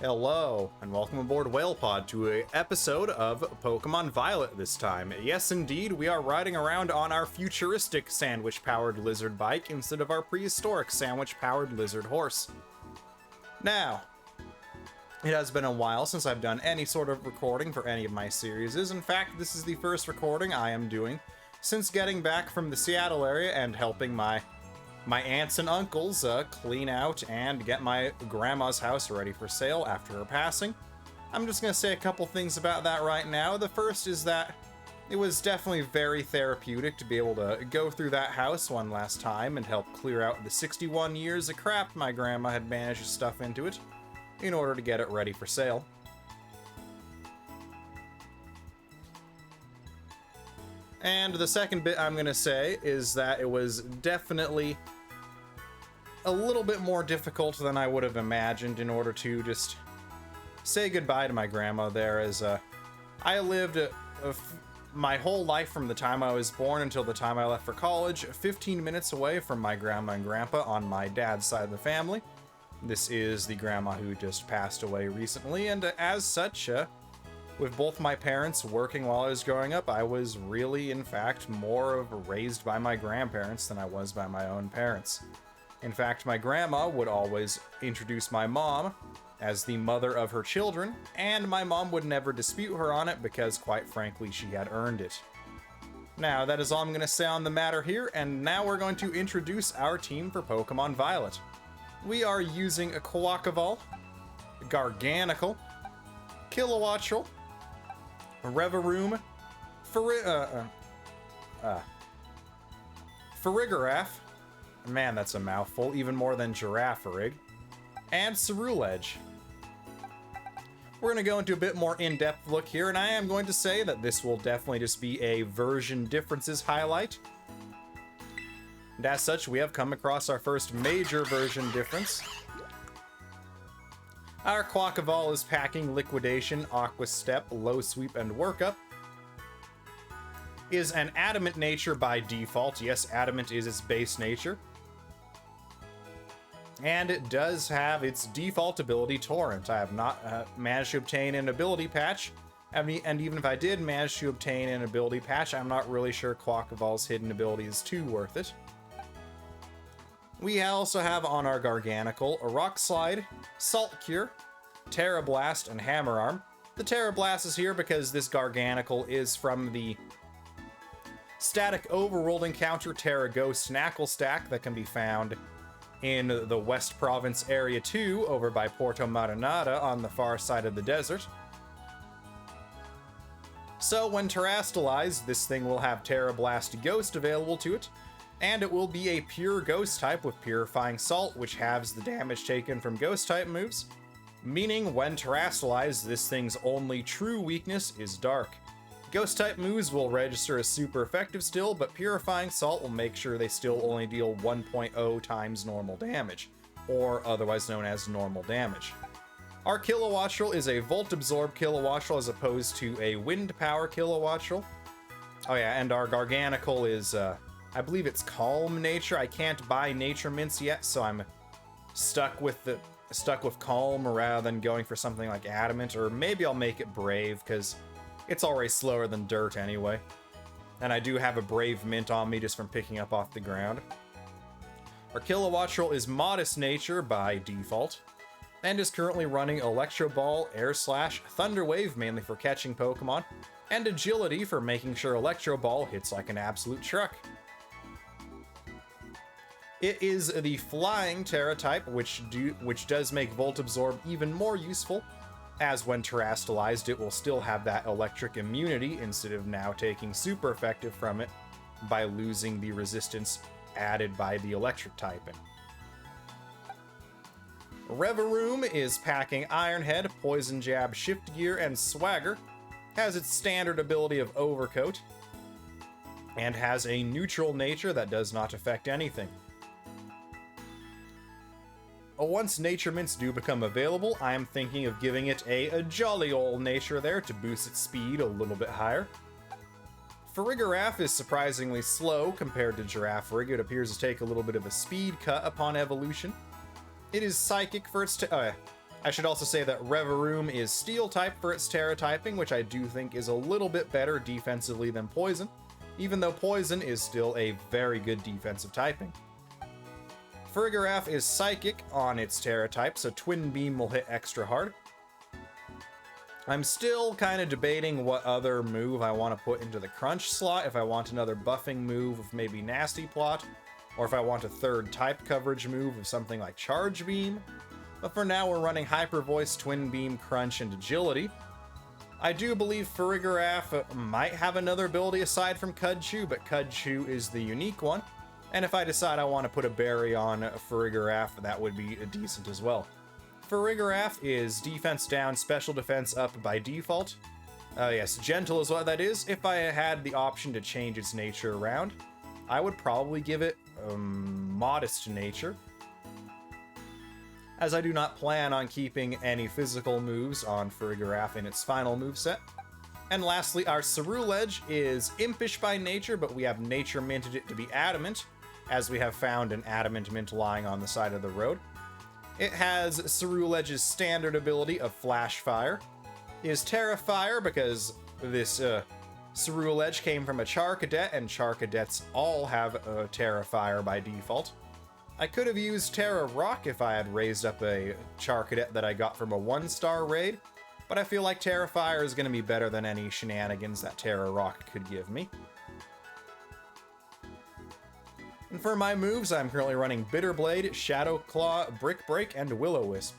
Hello, and welcome aboard WhalePod to an episode of Pokemon Violet this time. Yes, indeed, we are riding around on our futuristic sandwich-powered lizard bike instead of our prehistoric sandwich-powered lizard horse. Now, it has been a while since I've done any sort of recording for any of my series. In fact, this is the first recording I am doing since getting back from the Seattle area and helping my aunts and uncles clean out and get my grandma's house ready for sale after her passing. I'm just going to say a couple things about that right now. The first is that it was definitely very therapeutic to be able to go through that house one last time and help clear out the 61 years of crap my grandma had managed to stuff into it in order to get it ready for sale. And the second bit I'm going to say is that it was definitely a little bit more difficult than I would have imagined in order to just say goodbye to my grandma there, as I lived my whole life from the time I was born until the time I left for college, 15 minutes away from my grandma and grandpa on my dad's side of the family. This is the grandma who just passed away recently, and as such, with both my parents working while I was growing up, I was really, in fact, more of raised by my grandparents than I was by my own parents. In fact, my grandma would always introduce my mom as the mother of her children, and my mom would never dispute her on it because, quite frankly, she had earned it. Now, that is all I'm going to say on the matter here, and now we're going to introduce our team for Pokemon Violet. We are using a Quaquaval, Garganacl, Kilowattrel, Revaroom, Farigiraf, man, that's a mouthful, even more than Girafarig, and Ceruledge. We're going to go into a bit more in-depth look here, and I am going to say that this will definitely just be a version differences highlight. And as such, we have come across our first major version difference. Our Quaquaval is packing Liquidation, Aqua Step, Low Sweep, and Workup. Is an Adamant nature by default. Yes, Adamant is its base nature. And it does have its default ability, Torrent. I have not managed to obtain an ability patch. And even if I did manage to obtain an ability patch, I'm not really sure Quaquaval's hidden ability is too worth it. We also have on our Garganacl a Rock Slide, Salt Cure, Terra Blast, and Hammer Arm. The Terra Blast is here because this Garganacl is from the static overworld encounter Terra Ghost Knackle Stack that can be found in the West Province Area 2 over by Porto Marinada on the far side of the desert. So when terastallized, this thing will have Terra Blast Ghost available to it, and it will be a pure Ghost type with Purifying Salt, which halves the damage taken from Ghost type moves, meaning when terastallized, this thing's only true weakness is Dark. Ghost type moves will register as super effective still, but Purifying Salt will make sure they still only deal 1.0 times normal damage, or otherwise known as normal damage. Our Kilowattrel is a Volt Absorb Kilowattrel as opposed to a Wind Power Kilowattrel. Oh yeah, and our Garganacl is, I believe it's Calm nature. I can't buy Nature Mints yet, so I'm stuck with Calm rather than going for something like Adamant, or maybe I'll make it Brave, because it's already slower than dirt anyway. And I do have a Brave Mint on me just from picking up off the ground. Our Kilowattrel is Modest nature by default, and is currently running Electro Ball, Air Slash, Thunder Wave mainly for catching Pokemon, and Agility for making sure Electro Ball hits like an absolute truck. It is the Flying Terra type, which does make Volt Absorb even more useful, as when terastallized, it will still have that electric immunity instead of now taking super effective from it by losing the resistance added by the electric typing. Revaroom is packing Iron Head, Poison Jab, Shift Gear, and Swagger, has its standard ability of Overcoat, and has a neutral nature that does not affect anything. Once Nature Mints do become available, I am thinking of giving it a jolly old nature there to boost its speed a little bit higher. Farigiraf is surprisingly slow compared to Girafarig. It appears to take a little bit of a speed cut upon evolution. It is Psychic for its I I should also say that Reverum is Steel type for its Terra typing, which I do think is a little bit better defensively than Poison, even though Poison is still a very good defensive typing. Farigiraf is Psychic on its Terra type, so Twin Beam will hit extra hard. I'm still kind of debating what other move I want to put into the Crunch slot, if I want another buffing move of maybe Nasty Plot, or if I want a third type coverage move of something like Charge Beam. But for now, we're running Hyper Voice, Twin Beam, Crunch, and Agility. I do believe Farigiraf might have another ability aside from Cudchew, but Cudchew is the unique one. And if I decide I want to put a berry on Farigiraf, that would be decent as well. Farigiraf is Defense down, Special Defense up by default. Yes, Gentle is what that is. If I had the option to change its nature around, I would probably give it Modest Nature, as I do not plan on keeping any physical moves on Farigiraf in its final moveset. And lastly, our Ceruledge is Impish by nature, but we have nature minted it to be Adamant, as we have found an Adamant mint lying on the side of the road. It has Ceruledge's standard ability of Flash Fire. It is Terra Fire because this Ceruledge came from a Charcadet, and Charcadets all have Terra Fire by default. I could have used Terra Rock if I had raised up a Charcadet that I got from a 1-star raid, but I feel like Terra Fire is going to be better than any shenanigans that Terra Rock could give me. And for my moves, I'm currently running Bitter Blade, Shadow Claw, Brick Break, and Will-O-Wisp.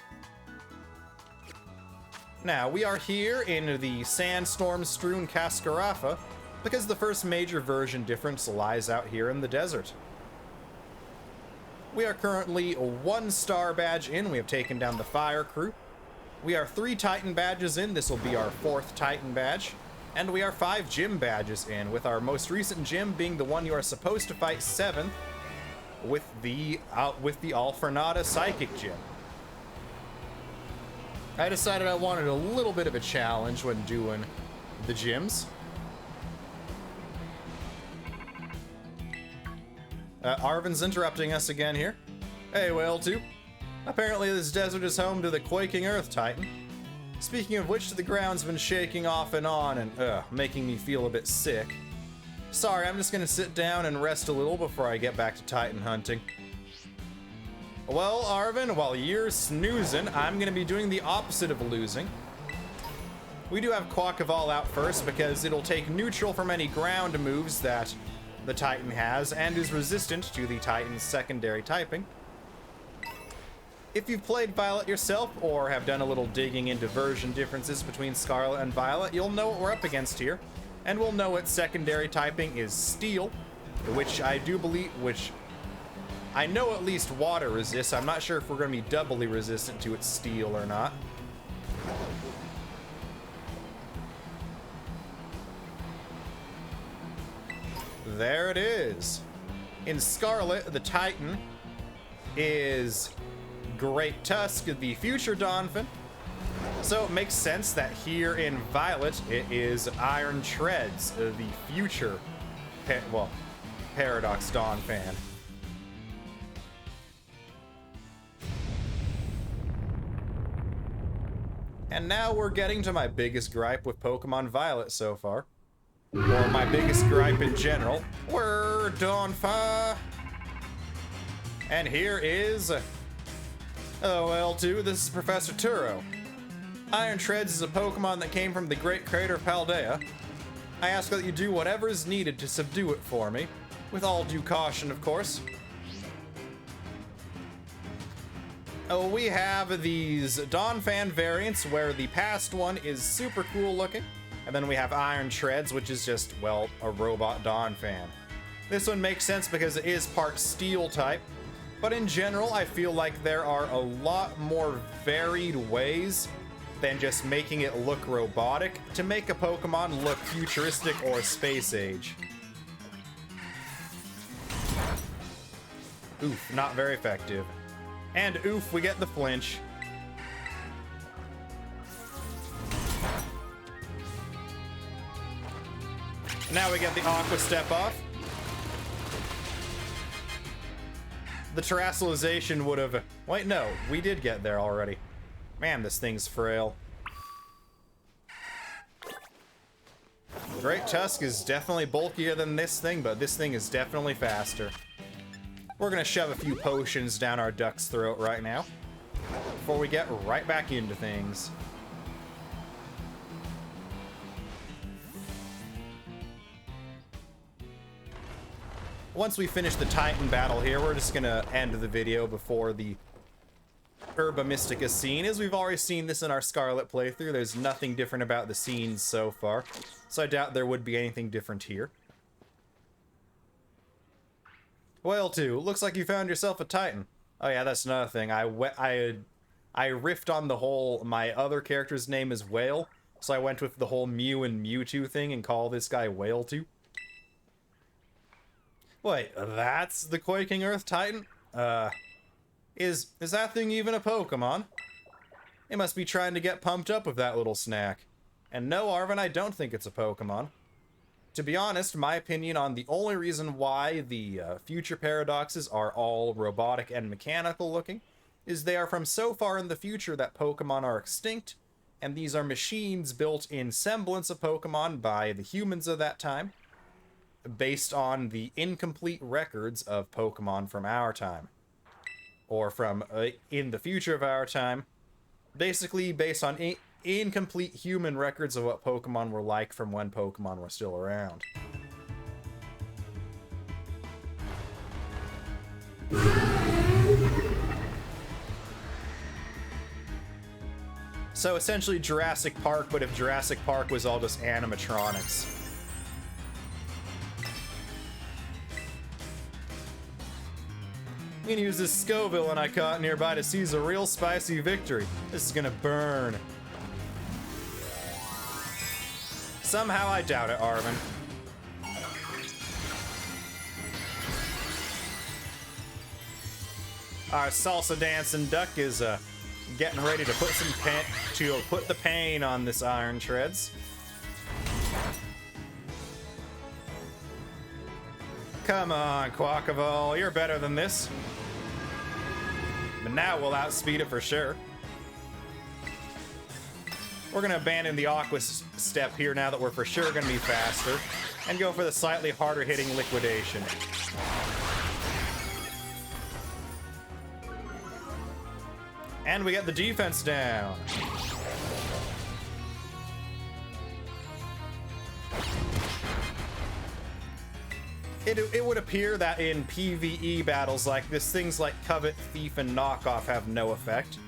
Now, we are here in the Sandstorm-strewn Cascarafa, because the first major version difference lies out here in the desert. We are currently a 1-star badge in. We have taken down the Fire Crew. We are 3 Titan badges in. This will be our 4th Titan badge. And we are 5 gym badges in, with our most recent gym being the one you are supposed to fight 7th with the Alfornada Psychic Gym. I decided I wanted a little bit of a challenge when doing the gyms. Arvin's interrupting us again here. Hey, Whale 2. Apparently this desert is home to the Quaking Earth Titan. Speaking of which, the ground's been shaking off and on and making me feel a bit sick. Sorry, I'm just gonna sit down and rest a little before I get back to Titan hunting. Well, Arvin, while you're snoozing, I'm gonna be doing the opposite of losing. We do have Quackavall out first because it'll take neutral from any ground moves that the Titan has and is resistant to the Titan's secondary typing. If you've played Violet yourself or have done a little digging into version differences between Scarlet and Violet, you'll know what we're up against here. And we'll know its secondary typing is Steel, which I know at least water resists. I'm not sure if we're going to be doubly resistant to its Steel or not. There it is. In Scarlet, the Titan is Great Tusk, the future Donphin. So it makes sense that here in Violet, it is Iron Treads, the future, Paradox Donphan. And now we're getting to my biggest gripe with Pokemon Violet so far. Or my biggest gripe in general. We're Donphan. And here is LOL2, this is Professor Turo. Iron Treads is a Pokemon that came from the Great Crater of Paldea. I ask that you do whatever is needed to subdue it for me, with all due caution, of course. Oh, we have these Donphan variants where the past one is super cool looking, and then we have Iron Treads, which is just, well, a robot Donphan. This one makes sense because it is part Steel type, but in general, I feel like there are a lot more varied ways than just making it look robotic to make a Pokemon look futuristic or space age. Oof, not very effective. And oof, we get the flinch. Now we get the Aqua Step off. The Terrassalization would have... Wait, no, we did get there already. Man, this thing's frail. Great Tusk is definitely bulkier than this thing, but this thing is definitely faster. We're gonna shove a few potions down our duck's throat right now, before we get right back into things. Once we finish the Titan battle here, we're just gonna end the video before the Herba Mystica scene. As we've already seen this in our Scarlet playthrough, there's nothing different about the scenes so far, so I doubt there would be anything different here. Whale 2, looks like you found yourself a Titan. Oh yeah, that's another thing. I riffed on the whole, my other character's name is Whale, so I went with the whole Mew and Mewtwo thing and call this guy Whale 2. Wait, that's the Quaking Earth Titan? Is that thing even a Pokemon? It must be trying to get pumped up with that little snack. And no, Arvin, I don't think it's a Pokemon. To be honest, my opinion on the only reason why the future paradoxes are all robotic and mechanical looking is they are from so far in the future that Pokemon are extinct, and these are machines built in semblance of Pokemon by the humans of that time, based on the incomplete records of Pokemon from our time. Or from in the future of our time. Basically based on incomplete human records of what Pokemon were like from when Pokemon were still around. So essentially Jurassic Park, but if Jurassic Park was all just animatronics. I'm gonna use this Scoville and I caught nearby to seize a real spicy victory. This is gonna burn. Somehow I doubt it, Arvin. Our salsa dancing duck is getting ready to put the pain on this Iron Treads. Come on, Quackavole, you're better than this. But now we'll outspeed it for sure. We're gonna abandon the Aqua step here now that we're for sure gonna be faster, and go for the slightly harder hitting Liquidation. And we get the defense down. It would appear that in PvE battles like this, things like Covet, Thief, and Knockoff have no effect,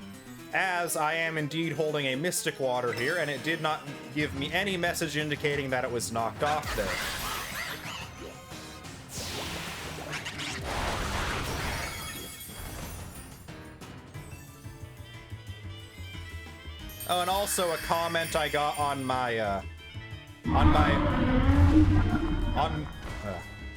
as I am indeed holding a Mystic Water here, and it did not give me any message indicating that it was knocked off there. Oh, and also a comment I got on my,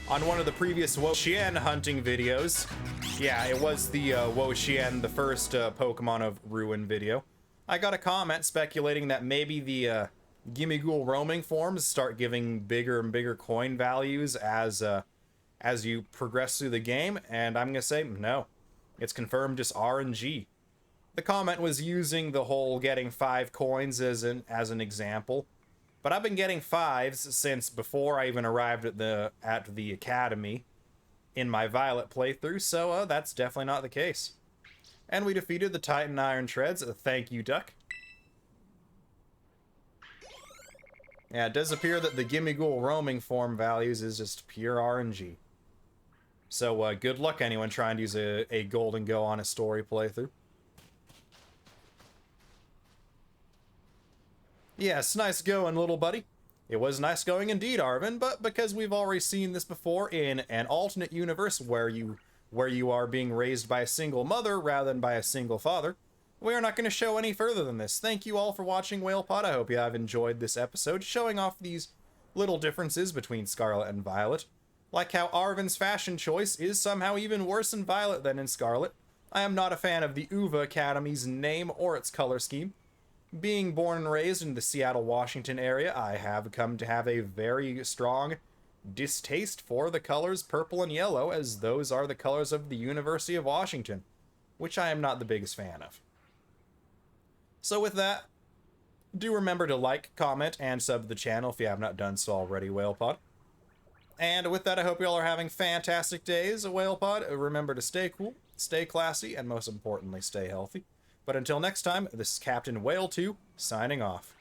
on one of the previous Wo-Chien hunting videos. Yeah, it was the Wo-Chien, the first Pokemon of Ruin video. I got a comment speculating that maybe the Gimmighoul roaming forms start giving bigger and bigger coin values as you progress through the game, and I'm gonna say no. It's confirmed just RNG. The comment was using the whole getting 5 coins as an example. But I've been getting 5s since before I even arrived at the academy in my Violet playthrough, so that's definitely not the case. And we defeated the Titan Iron Treads. Thank you, Duck. Yeah, it does appear that the Gimmighoul roaming form values is just pure RNG. So good luck anyone trying to use a Golden Go on a story playthrough. Yes, nice going, little buddy. It was nice going indeed, Arvin, but because we've already seen this before in an alternate universe where you are being raised by a single mother rather than by a single father, we are not going to show any further than this. Thank you all for watching WhalePod. I hope you have enjoyed this episode, showing off these little differences between Scarlet and Violet. Like how Arvin's fashion choice is somehow even worse in Violet than in Scarlet. I am not a fan of the UVA Academy's name or its color scheme. Being born and raised in the Seattle, Washington area, I have come to have a very strong distaste for the colors purple and yellow, as those are the colors of the University of Washington, which I am not the biggest fan of. So with that, do remember to like, comment, and sub to the channel if you have not done so already, WhalePod. And with that, I hope you all are having fantastic days, WhalePod. Remember to stay cool, stay classy, and most importantly, stay healthy. But until next time, this is Captain Whale 2, signing off.